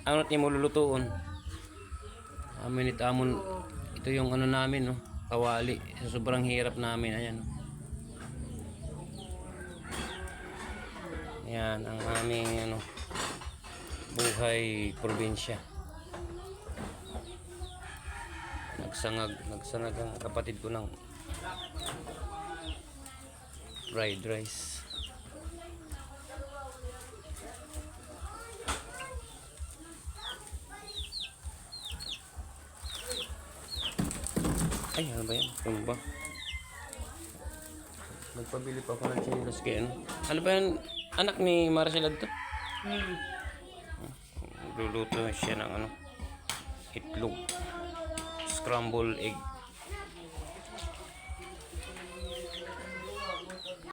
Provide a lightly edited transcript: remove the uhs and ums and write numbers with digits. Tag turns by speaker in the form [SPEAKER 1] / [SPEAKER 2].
[SPEAKER 1] Ano ti mo lulutuon? Amin itamon ito yung ano namin, no. Kawali. Sobrang hirap namin, ayan. Yan ang aming ano buhay probinsya. Nagsangag ang kapatid ko ng fried rice. Ay, ano ba yan? Ano ba? Nagpabili pa ako ng chinelas kaya ano? Ano ba yan? Anak ni Maricela to? Luluto siya ng ano? Itlog. Scramble egg.